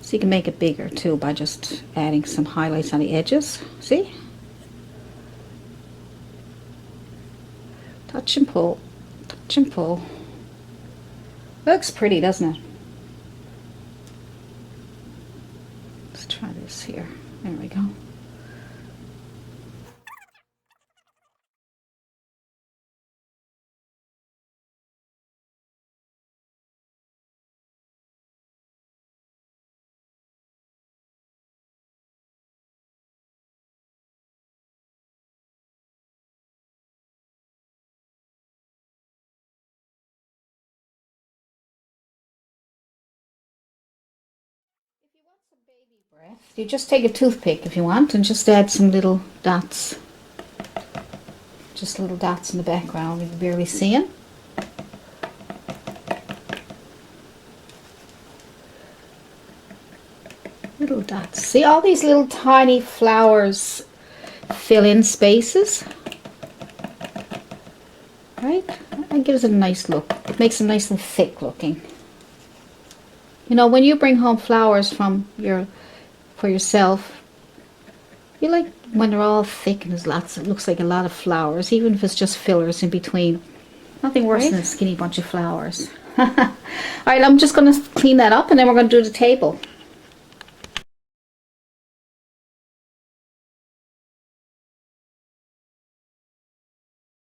So you can make it bigger too by just adding some highlights on the edges. See? Touch and pull. Touch and pull. Looks pretty, doesn't it? Let's try this here. There we go. You just take a toothpick if you want and just add some little dots. Just little dots in the background you can barely see them. Little dots. See, all these little tiny flowers fill in spaces. Right? That gives it a nice look. It makes it nice and thick looking. You know, when you bring home flowers from for yourself, you like when they're all thick and there's lots, it looks like a lot of flowers, even if it's just fillers in between. Nothing worse than a skinny bunch of flowers. Alright, I'm just going to clean that up and then we're going to do the table.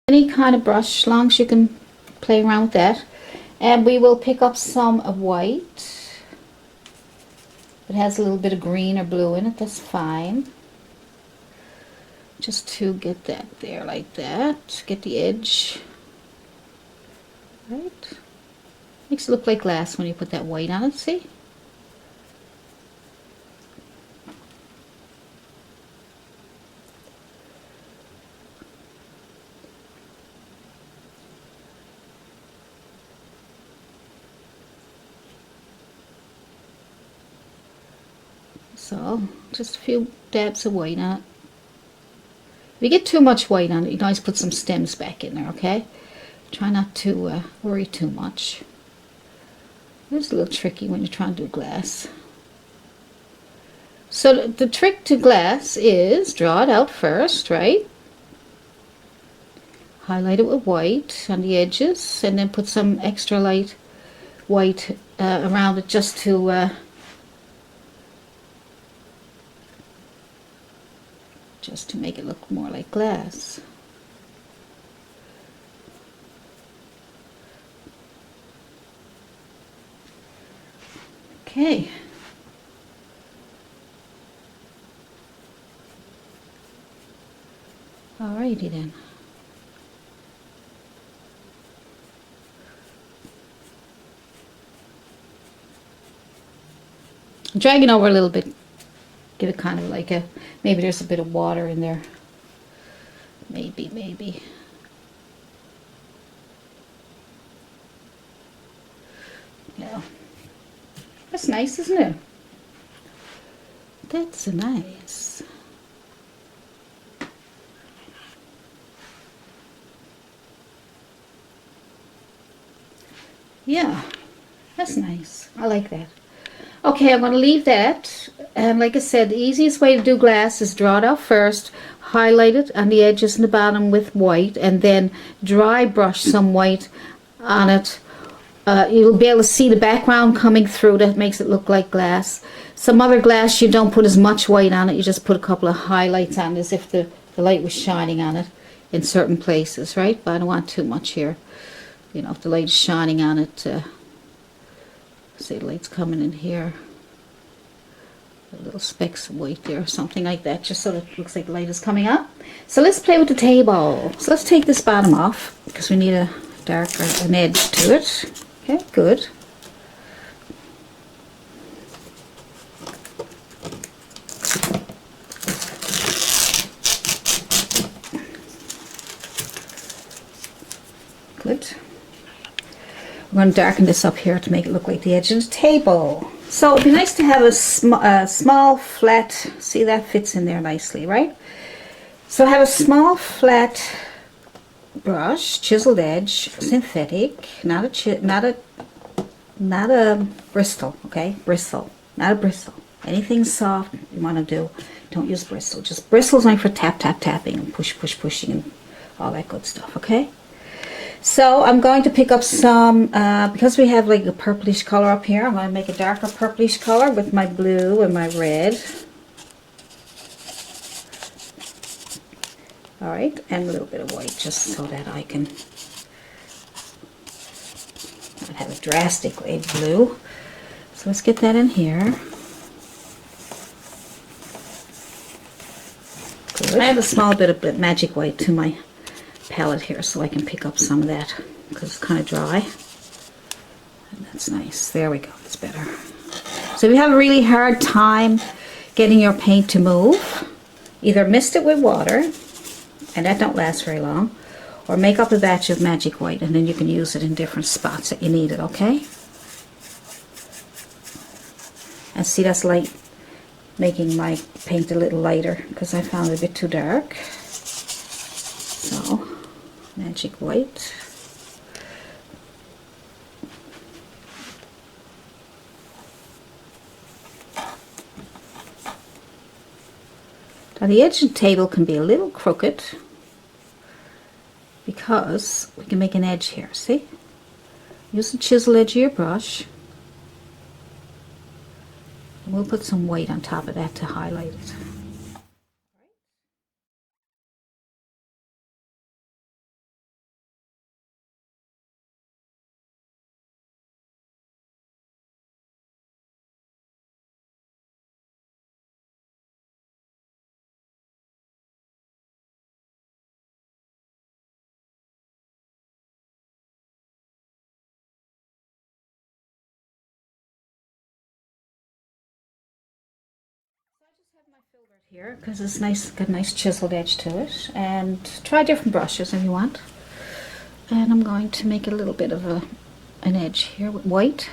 Any kind of brush, as long as you can play around with that. And we will pick up some of white. If it has a little bit of green or blue in it, that's fine. Just to get that there like that. Get the edge. Right? Makes it look like glass when you put that white on it, see? So, just a few dabs of white on it. If you get too much white on it, you can always put some stems back in there, okay? Try not to worry too much. It's a little tricky when you're trying to do glass. So the trick to glass is draw it out first, right? Highlight it with white on the edges, and then put some extra light white around it just to make it look more like glass. Okay. Alrighty then. Dragging over a little bit. Give it kind of like a, maybe there's a bit of water in there. Maybe. Yeah. That's nice, isn't it? That's nice. Yeah, that's nice. I like that. Okay, I'm going to leave that. And like I said, the easiest way to do glass is draw it out first, highlight it on the edges and the bottom with white, and then dry brush some white on it. You'll be able to see the background coming through. That makes it look like glass. Some other glass, you don't put as much white on it. You just put a couple of highlights on it as if the light was shining on it in certain places, right? But I don't want too much here. You know, if the light is shining on it, say the light's coming in here. little specks of white there or something like that, just so that it looks like the light is coming up. So let's play with the table. So let's take this bottom off because we need a darker an edge to it. Okay, good. Good. We're going to darken this up here to make it look like the edge of the table. So it'd be nice to have a small flat, see that fits in there nicely, right? So have a small flat brush, chiseled edge, synthetic, not a Bristle, okay? Bristle, not a Bristle. Anything soft you want to do, don't use Bristle. Just Bristle's only for tapping and pushing and all that good stuff, okay? So I'm going to pick up some, because we have like a purplish color up here, I'm going to make a darker purplish color with my blue and my red. Alright, and a little bit of white just so that I can not have a drastically blue. So let's get that in here. Good. I have a small bit of magic white to my palette here so I can pick up some of that because it's kind of dry. And that's nice. There we go. That's better. So if you have a really hard time getting your paint to move, either mist it with water, and that don't last very long, or make up a batch of magic white and then you can use it in different spots that you need it, okay? And see, that's light, making my paint a little lighter because I found it a bit too dark. So magic white. Now the edge of the table can be a little crooked because we can make an edge here, see? Use the chisel edge of your brush. And we'll put some white on top of that to highlight it. My Filbert here because it's nice, got a nice chiseled edge to it, and try different brushes if you want. And I'm going to make a little bit of an edge here with white.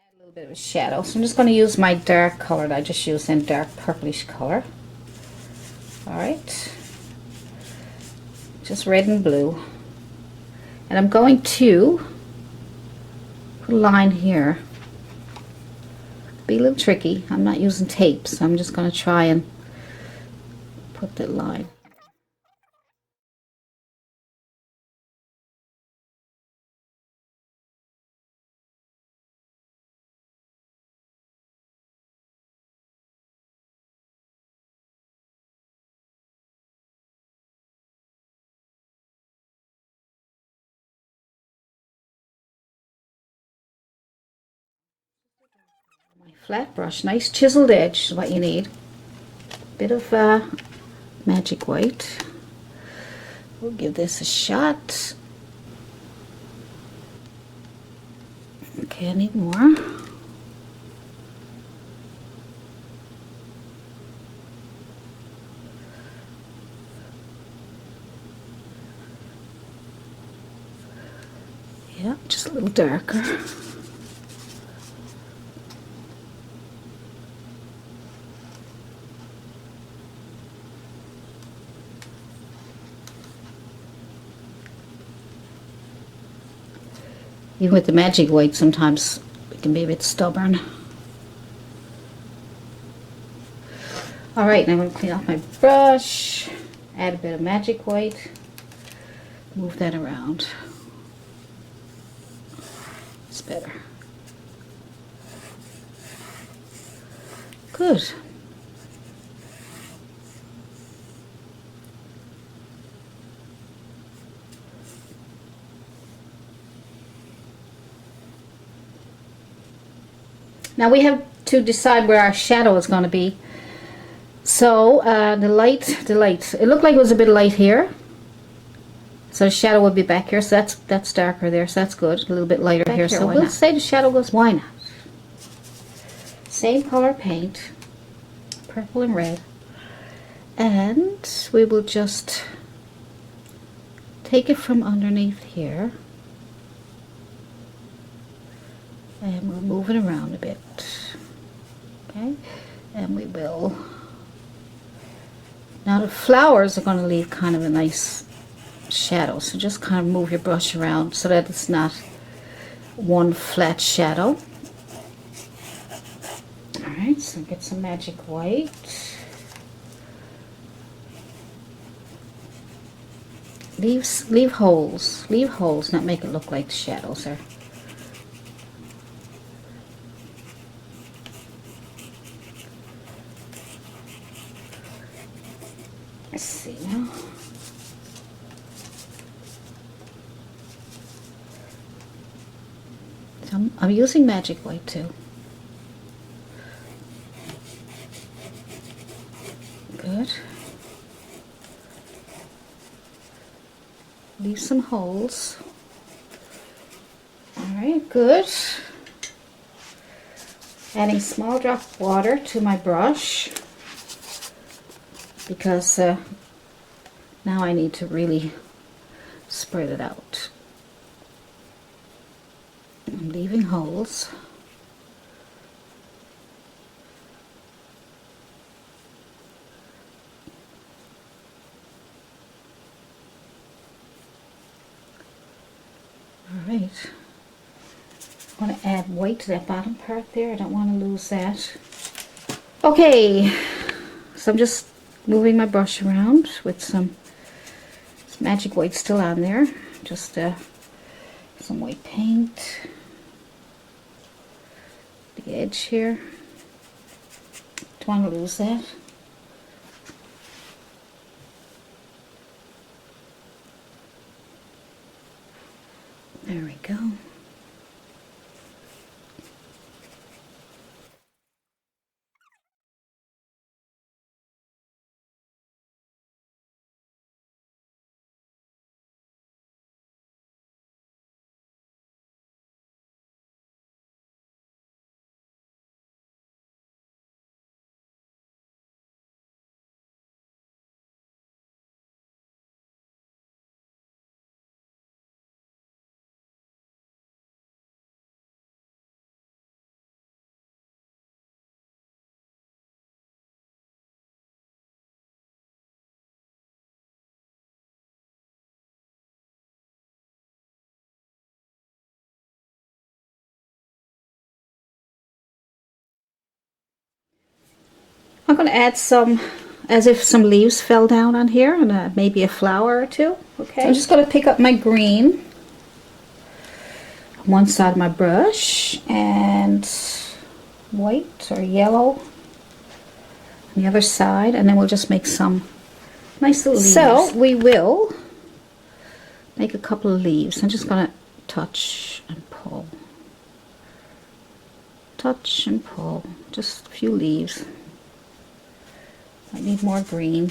A little bit of a shadow, so I'm just going to use my dark color that I just used in dark purplish color. Alright, just red and blue, and I'm going to put a line here. Be a little tricky. I'm not using tape, so I'm just going to try and put that line. My flat brush, nice chiseled edge is what you need. Bit of magic white. We'll give this a shot. Okay, I need more. Yeah, just a little darker. Even with the magic white, sometimes it can be a bit stubborn. Alright, now I'm going to clean off my brush, add a bit of magic white, move that around. It's better. Good. Now we have to decide where our shadow is going to be. So the light, it looked like it was a bit light here. So the shadow would be back here, so that's darker there, so that's good. A little bit lighter back here, so we'll say the shadow goes, why not? Same color paint, purple and red. And we will just take it from underneath here. And we'll move it around a bit. Okay, and we will. Now the flowers are going to leave kind of a nice shadow, so just kind of move your brush around so that it's not one flat shadow. Alright, so get some magic white. Leave holes, not make it look like shadows are. Let's see now. So I'm using magic white too. Good. Leave some holes. Alright, good. Adding small drop of water to my brush, because now I need to really spread it out. I'm leaving holes. Alright. I'm going to add white to that bottom part there. I don't want to lose that. Okay, so I'm just moving my brush around with some magic white still on there. Just some white paint. The edge here. Don't want to lose that. There we go. I'm going to add some, as if some leaves fell down on here, and maybe a flower or two. Okay. So I'm just going to pick up my green on one side of my brush and white or yellow on the other side, and then we'll just make some nice little leaves. So we will make a couple of leaves. I'm just going to touch and pull. Touch and pull. Just a few leaves. I need more green.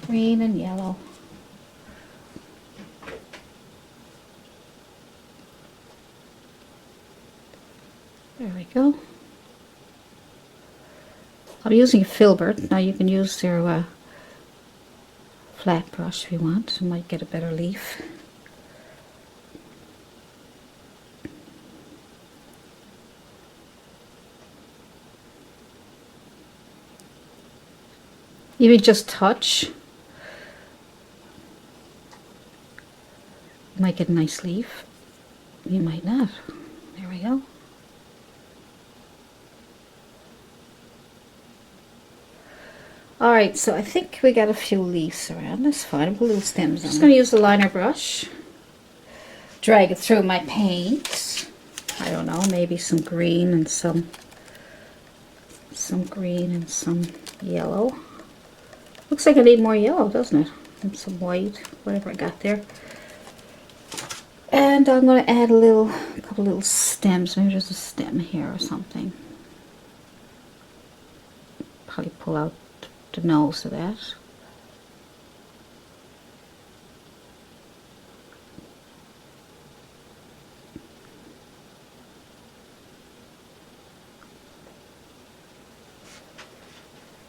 Green and yellow. There we go. I'm using Filbert. Now you can use your flat brush if you want. You might get a better leaf. You would just touch. You might get a nice leaf. You might not. There we go. Alright, so I think we got a few leaves around. That's fine. Put little stems on. I'm just going to use the liner brush. Drag it through my paint. I don't know, maybe some green and some green and some yellow. Looks like I need more yellow, doesn't it? And some white, whatever I got there. And I'm going to add a couple little stems. Maybe there's a stem here or something. Probably pull out the nose of that.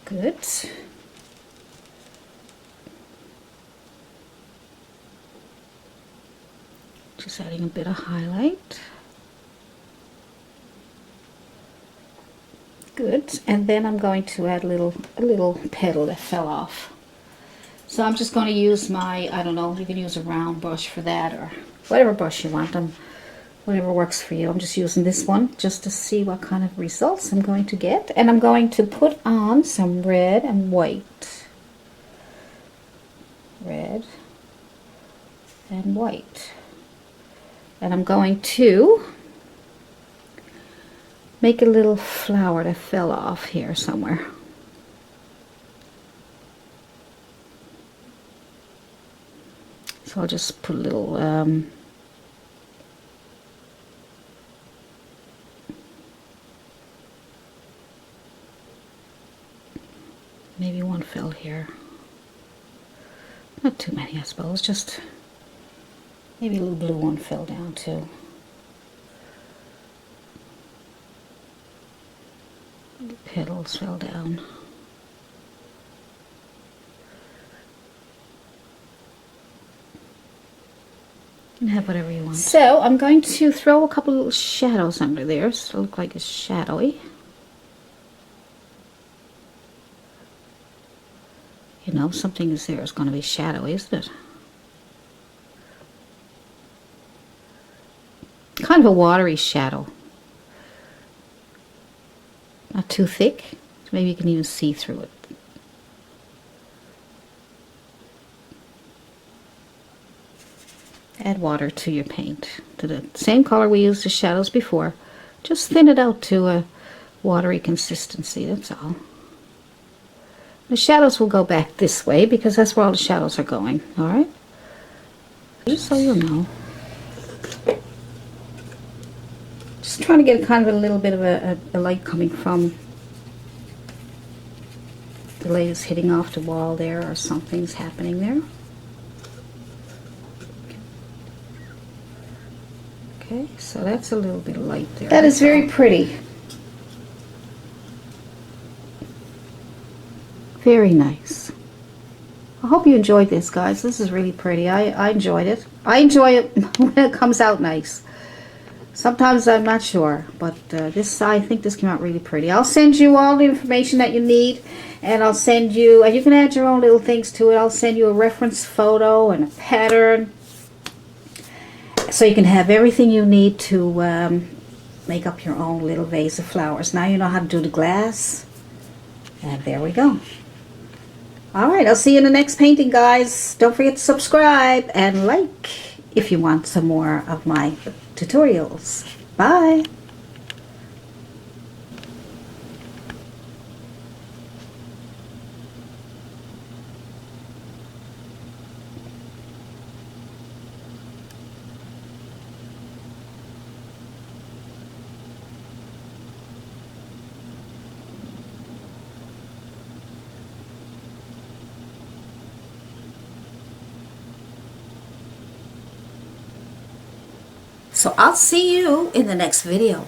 Good. Just adding a bit of highlight. Good. And then I'm going to add a little petal that fell off. So I'm just going to use my, I don't know, you can use a round brush for that or whatever brush you want. Whatever works for you. I'm just using this one just to see what kind of results I'm going to get. And I'm going to put on some red and white. Red and white. And I'm going to make a little flower that fell off here somewhere. So I'll just put a little maybe one fell here. Not too many, I suppose. Just maybe a little blue one fell down too. The petals fell down. You can have whatever you want. So I'm going to throw a couple little shadows under there so it'll look like it's shadowy. You know, something is there is going to be shadowy, isn't it? Kind of a watery shadow. Not too thick, so maybe you can even see through it. Add water to your paint, to the same color we used the shadows before. Just thin it out to a watery consistency, that's all. The shadows will go back this way because that's where all the shadows are going, alright? Just so you'll know. Just trying to get kind of a little bit of a light coming from the light is hitting off the wall there or something's happening there. Okay, so that's a little bit of light there. That is very pretty. Very nice. I hope you enjoyed this, guys. This is really pretty. I enjoyed it. I enjoy it when it comes out nice. Sometimes I'm not sure, but I think this came out really pretty. I'll send you all the information that you need, and I'll send you, and you can add your own little things to it. I'll send you a reference photo and a pattern, so you can have everything you need to make up your own little vase of flowers. Now you know how to do the glass, and there we go. Alright, I'll see you in the next painting, guys. Don't forget to subscribe and like if you want some more of my tutorials. Bye! So I'll see you in the next video.